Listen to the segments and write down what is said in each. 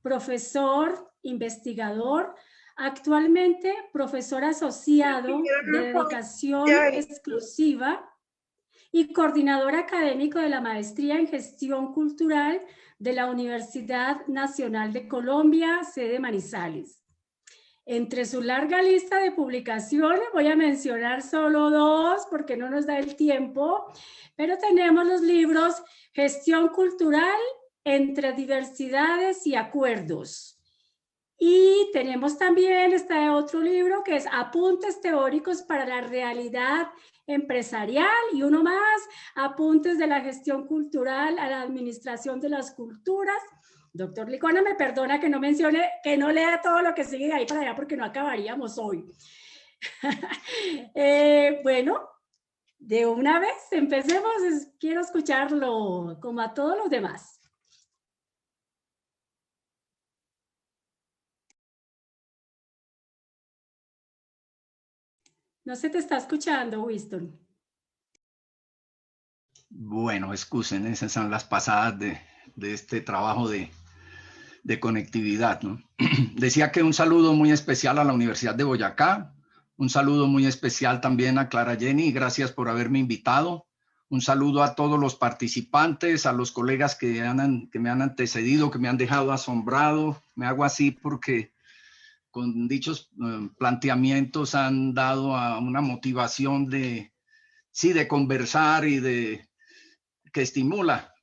profesor, investigador, actualmente profesor asociado de dedicación exclusiva y coordinador académico de la Maestría en Gestión Cultural de la Universidad Nacional de Colombia, sede Manizales. Entre su larga lista de publicaciones, voy a mencionar solo dos porque no nos da el tiempo, pero tenemos los libros Gestión Cultural entre Diversidades y Acuerdos. Y tenemos también este otro libro que es Apuntes Teóricos para la Realidad Empresarial, y uno más, Apuntes de la Gestión Cultural a la Administración de las Culturas. Doctor Licona, me perdona que no mencione, que no lea todo lo que sigue de ahí para allá porque no acabaríamos hoy. Bueno, de una vez empecemos, quiero escucharlo como a todos los demás. No se te está escuchando, Winston. Bueno, excusen, esas son las pasadas de este trabajo de conectividad, ¿no? Decía que un saludo muy especial a la Universidad de Boyacá, un saludo muy especial también a Clara Jenny, gracias por haberme invitado. Un saludo a todos los participantes, a los colegas que me han antecedido, que me han dejado asombrado. Me hago así porque con dichos planteamientos han dado a una motivación de conversar y que estimula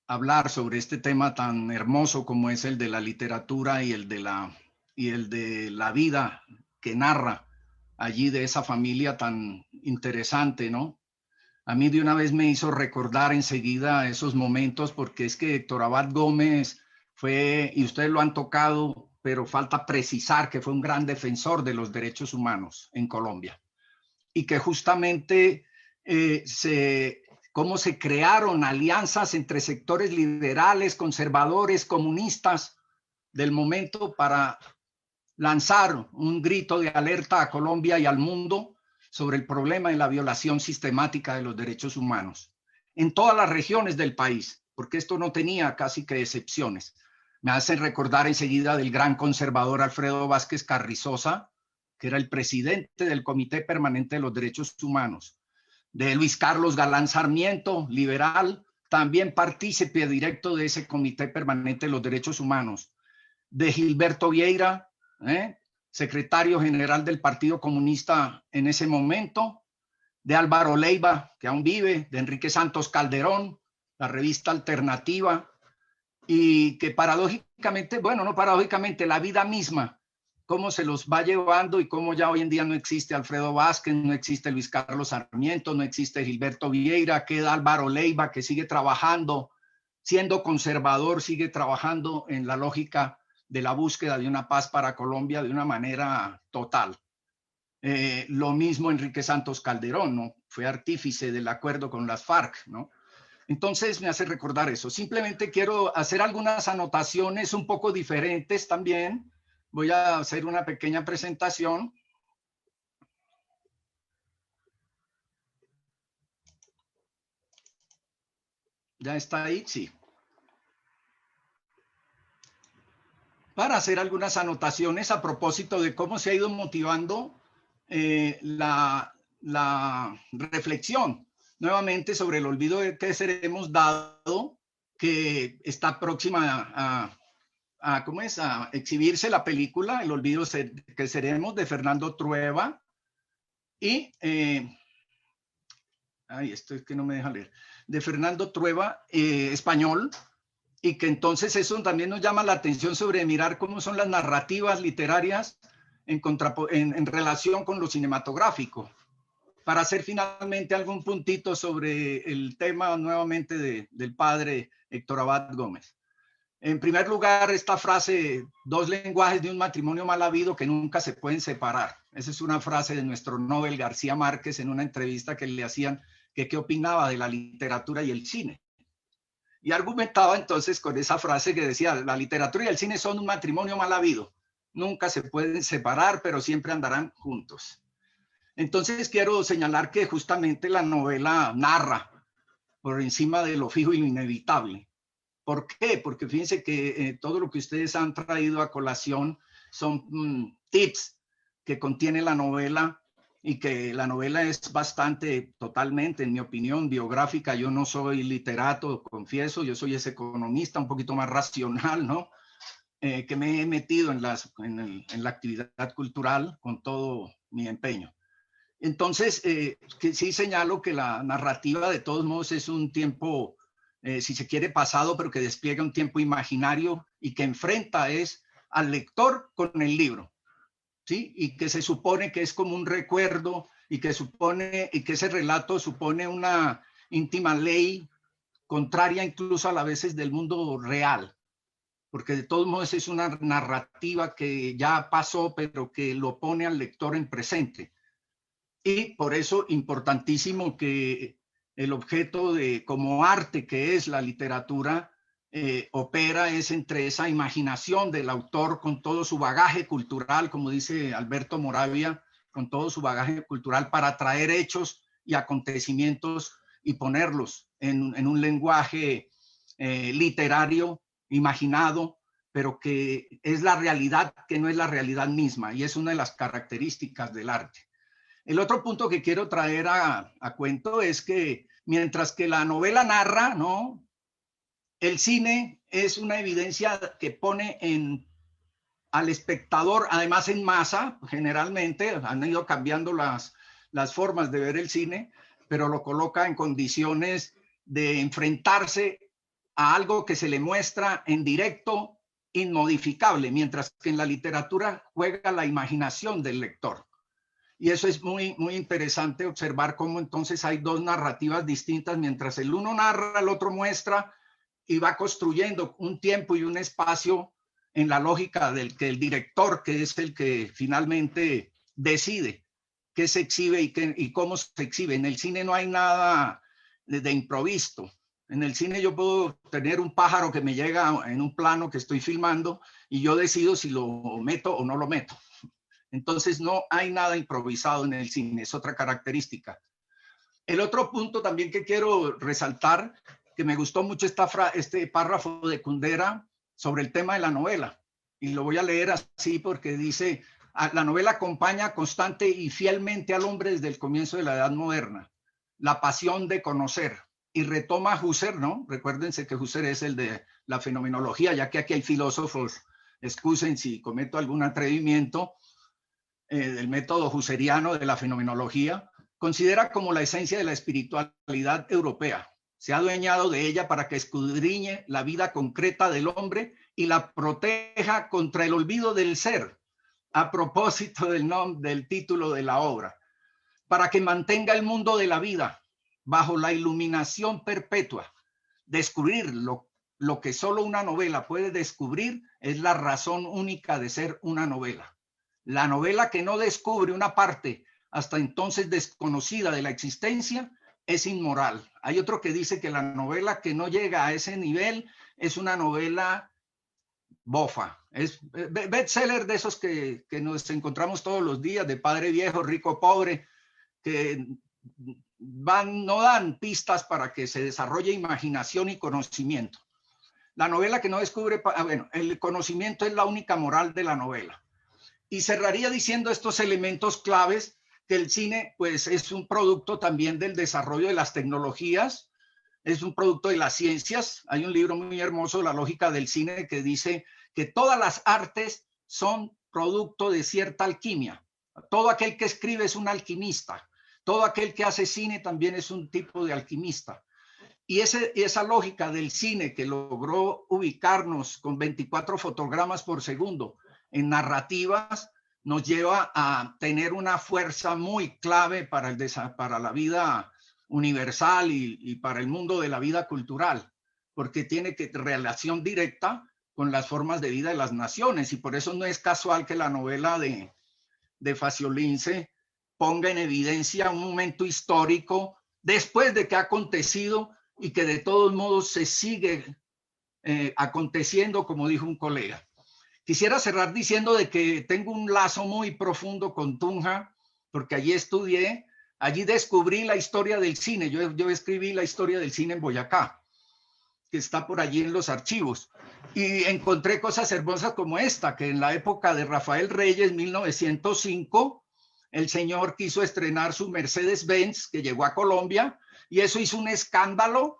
hablar sobre este tema tan hermoso como es el de la literatura y el de la vida que narra allí de esa familia tan interesante, ¿no? A mí de una vez me hizo recordar enseguida esos momentos, porque es que Héctor Abad Gómez fue, y ustedes lo han tocado, pero falta precisar que fue un gran defensor de los derechos humanos en Colombia. Y que justamente cómo se crearon alianzas entre sectores liberales, conservadores, comunistas del momento para lanzar un grito de alerta a Colombia y al mundo sobre el problema de la violación sistemática de los derechos humanos en todas las regiones del país, porque esto no tenía casi que excepciones. Me hacen recordar enseguida del gran conservador Alfredo Vázquez Carrizosa, que era el presidente del Comité Permanente de los Derechos Humanos, de Luis Carlos Galán Sarmiento, liberal, también partícipe directo de ese Comité Permanente de los Derechos Humanos, de Gilberto Vieira, secretario general del Partido Comunista en ese momento, de Álvaro Leiva, que aún vive, de Enrique Santos Calderón, la revista Alternativa, y que paradójicamente, bueno, no paradójicamente, la vida misma, cómo se los va llevando y cómo ya hoy en día no existe Alfredo Vázquez, no existe Luis Carlos Sarmiento, no existe Gilberto Vieira, queda Álvaro Leiva, que sigue trabajando, siendo conservador, sigue trabajando en la lógica de la búsqueda de una paz para Colombia de una manera total. Lo mismo Enrique Santos Calderón, ¿no? Fue artífice del acuerdo con las FARC, ¿no? Entonces me hace recordar eso. Simplemente quiero hacer algunas anotaciones un poco diferentes también. Voy a hacer una pequeña presentación. ¿Ya está ahí? Sí. Para hacer algunas anotaciones a propósito de cómo se ha ido motivando la reflexión nuevamente sobre el olvido que seremos, dado que está próxima a exhibirse la película El olvido que seremos, de Fernando Trueba, y esto es que no me deja leer, de Fernando Trueba, español, y que entonces eso también nos llama la atención sobre mirar cómo son las narrativas literarias en relación con lo cinematográfico, para hacer finalmente algún puntito sobre el tema nuevamente del padre Héctor Abad Gómez. En primer lugar, esta frase, 2 lenguajes de un matrimonio mal habido que nunca se pueden separar. Esa es una frase de nuestro Nobel García Márquez en una entrevista que le hacían, que qué opinaba de la literatura y el cine. Y argumentaba entonces con esa frase que decía, la literatura y el cine son un matrimonio mal habido. Nunca se pueden separar, pero siempre andarán juntos. Entonces quiero señalar que justamente la novela narra por encima de lo fijo y lo inevitable ¿Por qué? Porque fíjense que todo lo que ustedes han traído a colación son tips que contiene la novela, y que la novela es bastante, totalmente, en mi opinión, biográfica. Yo no soy literato, confieso, yo soy ese economista un poquito más racional, ¿no? Que me he metido en la actividad cultural con todo mi empeño. Entonces, que sí señalo que la narrativa de todos modos es un tiempo, si se quiere, pasado, pero que despliega un tiempo imaginario y que enfrenta al lector con el libro, ¿sí? Y que se supone que es como un recuerdo y que ese relato supone una íntima ley contraria incluso a veces del mundo real, porque de todos modos es una narrativa que ya pasó, pero que lo pone al lector en presente. Y por eso importantísimo que el objeto como arte que es la literatura opera entre esa imaginación del autor con todo su bagaje cultural, como dice Alberto Moravia, con todo su bagaje cultural para traer hechos y acontecimientos y ponerlos en un lenguaje literario, imaginado, pero que es la realidad, que no es la realidad misma, y es una de las características del arte. El otro punto que quiero traer a cuento es que mientras que la novela narra, ¿no?, el cine es una evidencia que pone al espectador, además en masa, generalmente, han ido cambiando las formas de ver el cine, pero lo coloca en condiciones de enfrentarse a algo que se le muestra en directo, inmodificable, mientras que en la literatura juega la imaginación del lector. Y eso es muy, muy interesante observar cómo entonces hay dos narrativas distintas, mientras el uno narra, el otro muestra, y va construyendo un tiempo y un espacio en la lógica del director, que es el que finalmente decide qué se exhibe y cómo se exhibe. En el cine no hay nada de improviso. En el cine yo puedo tener un pájaro que me llega en un plano que estoy filmando y yo decido si lo meto o no lo meto. Entonces no hay nada improvisado en el cine, es otra característica. El otro punto también que quiero resaltar, que me gustó mucho este párrafo de Kundera sobre el tema de la novela, y lo voy a leer así porque dice: la novela acompaña constante y fielmente al hombre desde el comienzo de la Edad Moderna, la pasión de conocer, y retoma a Husserl, ¿no? Recuérdense que Husserl es el de la fenomenología, ya que aquí hay filósofos, excusen si cometo algún atrevimiento, del método husserliano de la fenomenología, considera como la esencia de la espiritualidad europea. Se ha adueñado de ella para que escudriñe la vida concreta del hombre y la proteja contra el olvido del ser, a propósito del título de la obra, para que mantenga el mundo de la vida bajo la iluminación perpetua. Descubrir lo que solo una novela puede descubrir es la razón única de ser una novela. La novela que no descubre una parte hasta entonces desconocida de la existencia es inmoral. Hay otro que dice que la novela que no llega a ese nivel es una novela bofa. Es bestseller de esos que nos encontramos todos los días, de padre viejo, rico, pobre, que no dan pistas para que se desarrolle imaginación y conocimiento. La novela que no descubre, bueno, el conocimiento es la única moral de la novela. Y cerraría diciendo estos elementos claves, que el cine pues es un producto también del desarrollo de las tecnologías, es un producto de las ciencias. Hay un libro muy hermoso, La lógica del cine, que dice que todas las artes son producto de cierta alquimia. Todo aquel que escribe es un alquimista, todo aquel que hace cine también es un tipo de alquimista. Y esa lógica del cine que logró ubicarnos con 24 fotogramas por segundo en narrativas, nos lleva a tener una fuerza muy clave para la vida universal y para el mundo de la vida cultural, porque tiene relación directa con las formas de vida de las naciones, y por eso no es casual que la novela de Faciolince ponga en evidencia un momento histórico después de que ha acontecido y que de todos modos se sigue aconteciendo, como dijo un colega. Quisiera cerrar diciendo de que tengo un lazo muy profundo con Tunja, porque allí estudié, allí descubrí la historia del cine. Yo escribí la historia del cine en Boyacá. que está por allí en los archivos. Y encontré cosas hermosas como esta, que en la época de Rafael Reyes, 1905, el señor quiso estrenar su Mercedes-Benz, que llegó a Colombia, y eso hizo un escándalo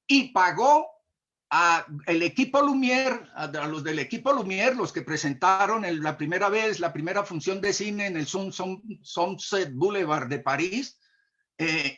y pagó el equipo Lumière, a los del equipo Lumière, los que presentaron la primera vez, la primera función de cine en el Sunset Boulevard de París,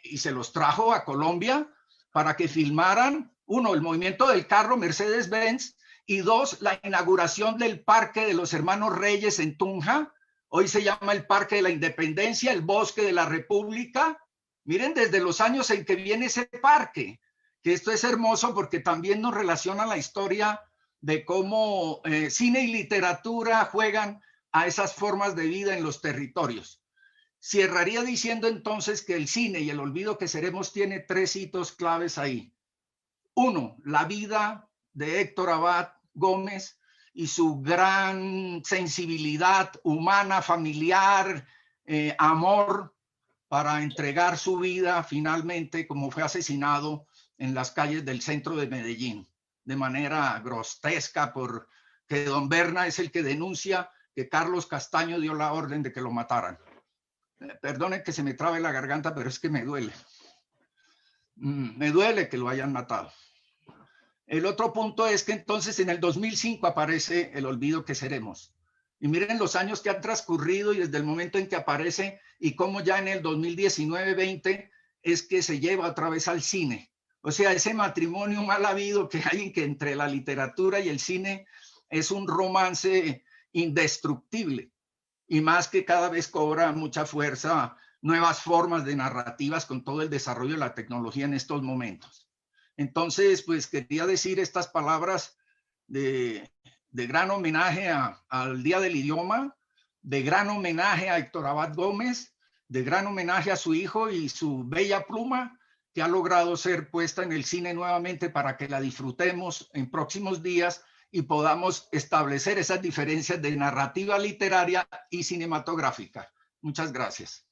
y se los trajo a Colombia para que filmaran, uno, el movimiento del carro Mercedes-Benz, y dos, la inauguración del Parque de los Hermanos Reyes en Tunja. Hoy se llama el Parque de la Independencia, el Bosque de la República. Miren desde los años en que viene ese parque, que esto es hermoso porque también nos relaciona la historia de cómo cine y literatura juegan a esas formas de vida en los territorios. Cerraría diciendo entonces que el cine y el olvido que seremos tiene tres hitos claves ahí. Uno, la vida de Héctor Abad Gómez y su gran sensibilidad humana, familiar, amor para entregar su vida finalmente, como fue asesinado en las calles del centro de Medellín, de manera grotesca, porque don Berna es el que denuncia que Carlos Castaño dio la orden de que lo mataran. Perdonen que se me trabe la garganta, pero es que me duele. Me duele que lo hayan matado. El otro punto es que entonces en el 2005 aparece El olvido que seremos. Y miren los años que han transcurrido y desde el momento en que aparece y cómo ya en el 2019-20 es que se lleva otra vez al cine. O sea, ese matrimonio mal habido que hay entre la literatura y el cine es un romance indestructible. Y más que cada vez cobra mucha fuerza nuevas formas de narrativas con todo el desarrollo de la tecnología en estos momentos. Entonces, pues quería decir estas palabras de gran homenaje al Día del Idioma, de gran homenaje a Héctor Abad Gómez, de gran homenaje a su hijo y su bella pluma que ha logrado ser puesta en el cine nuevamente para que la disfrutemos en próximos días y podamos establecer esas diferencias de narrativa literaria y cinematográfica. Muchas gracias.